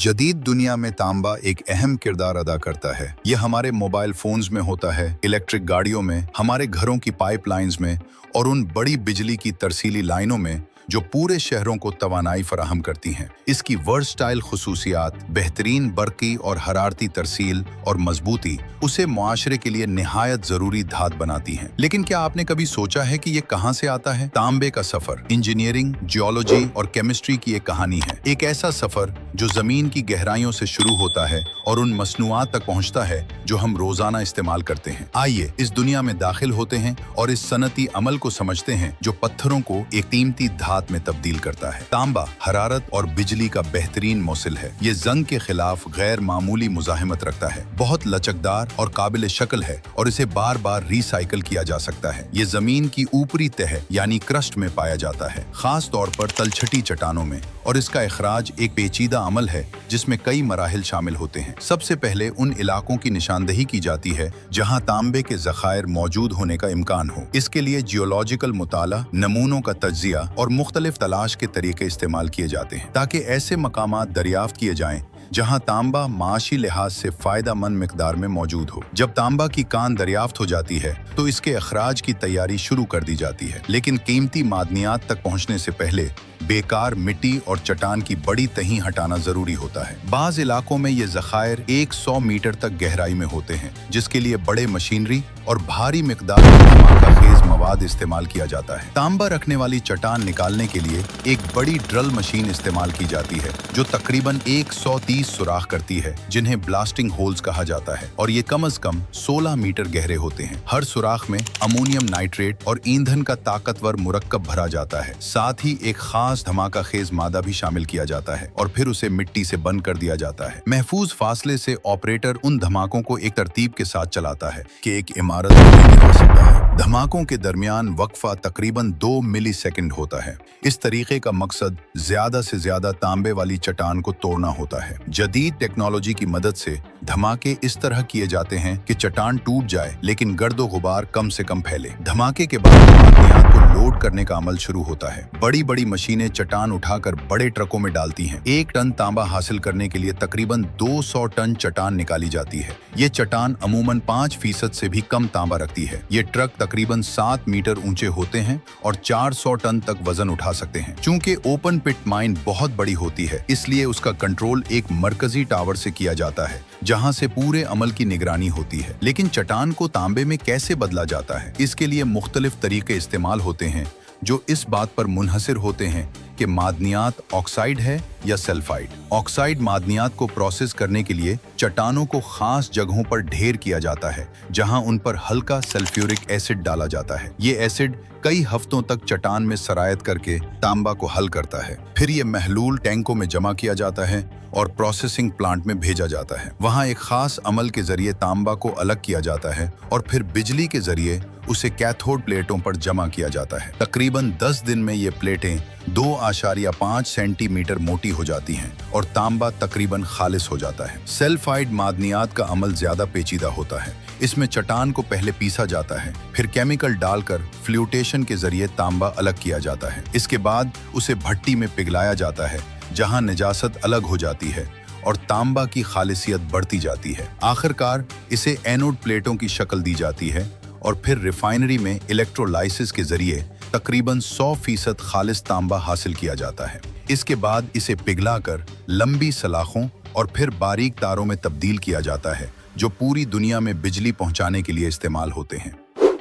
जदीद दुनिया में तांबा एक अहम किरदार अदा करता है। यह हमारे मोबाइल फोन्स में होता है, इलेक्ट्रिक गाड़ियों में, हमारे घरों की पाइपलाइंस में और उन बड़ी बिजली की तरसीली लाइनों में जो पूरे शहरों को तवानाई फराहम करती हैं। इसकी वर्सटाइल खुसूसियात, बेहतरीन बरकी और हरारती तरसील और मजबूती उसे मुआशरे के लिए निहायत जरूरी धात बनाती हैं। लेकिन क्या आपने कभी सोचा है कि ये कहाँ से आता है? तांबे का सफर इंजीनियरिंग, जियोलॉजी और केमिस्ट्री की एक कहानी है। एक ऐसा सफर जो जमीन की गहराइयों से शुरू होता है और उन मसनूआत तक पहुँचता है जो हम रोजाना इस्तेमाल करते हैं। आइए इस दुनिया में दाखिल होते हैं और इस सनती अमल को समझते हैं जो पत्थरों को एक कीमती धात में तब्दील करता है। तांबा हरारत और बिजली का बेहतरीन मौसिल है। ये जंग के खिलाफ गैर मामूली मुजाहिमत रखता है, बहुत लचकदार और काबिल शक्ल है और इसे बार बार रिसाइकल किया जा सकता है। ये जमीन की ऊपरी तह यानी क्रस्ट में पाया जाता है, खास तौर पर तलछटी चट्टानों में, और इसका इखराज एक पेचीदा अमल है जिसमें कई मराहिल शामिल होते हैं। सबसे पहले उन इलाकों की निशानदही की जाती है जहां तांबे के ज़खायर मौजूद होने का इम्कान हो। इसके लिए जियोलॉजिकल मुताला, नमूनों का तज्जिया और मुख्तलिफ तलाश के तरीके इस्तेमाल किए जाते हैं ताकि ऐसे मकामात दरियाफ्त किए जाएं जहां तांबा माशी लिहाज से फायदेमंद मिकदार में मौजूद हो। जब तांबा की कान दरियाफ्त हो जाती है तो इसके अखराज की तैयारी शुरू कर दी जाती है, लेकिन कीमती मादनियात तक पहुंचने से पहले बेकार मिट्टी और चट्टान की बड़ी तही हटाना जरूरी होता है। बाज इलाकों में ये ज़खायर 100 मीटर तक गहराई में होते हैं, जिसके लिए बड़े मशीनरी और भारी मिकदार में धमाकाखेज मवाद इस्तेमाल किया जाता है। तांबा रखने वाली चट्टान निकालने के लिए एक बड़ी ड्रिल मशीन इस्तेमाल की जाती है जो तकरीबन 130 सुराख करती है, जिन्हें ब्लास्टिंग होल्स कहा जाता है, और ये कम से कम 16 मीटर गहरे होते हैं। हर सुराख में अमोनियम नाइट्रेट और ईंधन का ताकतवर मुरक्कब भरा जाता है। साथ ही एक खास धमाका खेज मादा भी शामिल किया जाता है और फिर उसे मिट्टी से बंद कर दिया जाता है। महफूज फासले से ऑपरेटर उन धमाकों को एक तरतीब के साथ चलाता है कि एक इमारत नहीं गिरा सकता है। धमाकों के दरमियान वक्फा तकरीबन 2 मिलीसेकंड होता है। इस तरीके का मकसद ज्यादा से ज्यादा तांबे वाली चट्टान को तोड़ना होता है। जदीद टेक्नोलॉजी की मदद से धमाके इस तरह किए जाते हैं कि चट्टान टूट जाए लेकिन गर्दो गुबार कम से कम फैले। धमाके के बाद मादनियात को लोड करने का अमल शुरू होता है। बड़ी बड़ी मशीनें चट्टान उठाकर बड़े ट्रकों में डालती हैं। 1 टन तांबा हासिल करने के लिए तकरीबन 200 टन चट्टान निकाली जाती है। ये चट्टान अमूमन 5% से भी कम तांबा रखती है। ये ट्रक तकरीबन 7 मीटर ऊंचे होते हैं और 400 टन तक वजन उठा सकते हैं। चूंकि ओपन पिट माइन बहुत बड़ी होती है, इसलिए उसका कंट्रोल एक मरकजी टावर से किया जाता है जहां से पूरे अमल की निगरानी होती है। लेकिन चट्टान को तांबे में कैसे बदला जाता है? इसके लिए मुख्तलिफ तरीके इस्तेमाल होते हैं जो इस बात पर मुनहसिर होते हैं कि मादनियात ऑक्साइड है या सल्फाइड। ऑक्साइड मादनियात को प्रोसेस करने के लिए चट्टानों को खास जगहों पर ढेर किया जाता है जहां उन पर हल्का सल्फ्यूरिक एसिड डाला जाता है। ये एसिड कई हफ्तों तक चट्टान में सरायत करके तांबा को हल करता है। फिर ये महलूल टैंकों में जमा किया जाता है और प्रोसेसिंग प्लांट में भेजा जाता है। वहां एक खास अमल के जरिए तांबा को अलग किया जाता है और फिर बिजली के जरिए उसे कैथोड प्लेटों पर जमा किया जाता है। तकरीबन 10 दिन में ये प्लेटें 2.5 सेंटीमीटर मोटी हो जाती हैं और तांबा तकरीबन खालिस हो जाता है। सल्फाइड मादनियात का अमल ज्यादा पेचीदा होता है। इसमें चट्टान को पहले पीसा जाता है, फिर केमिकल डालकर फ्लूटेशन के जरिए तांबा अलग किया जाता है। इसके बाद उसे भट्टी में पिघलाया जाता है जहां निजासत अलग हो जाती है और तांबा की खालिसियत बढ़ती जाती है। आखिरकार इसे एनोड प्लेटों की शक्ल दी जाती है और फिर रिफाइनरी में इलेक्ट्रोलाइसिस के जरिए तकरीबन 100% खालिस तांबा हासिल किया जाता है। इसके बाद इसे पिघलाकर लंबी सलाखों और फिर बारीक तारों में तब्दील किया जाता है जो पूरी दुनिया में बिजली पहुंचाने के लिए इस्तेमाल होते हैं।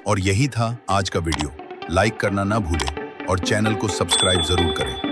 और यही था आज का वीडियो। लाइक करना ना भूलें और चैनल को सब्सक्राइब जरूर करें।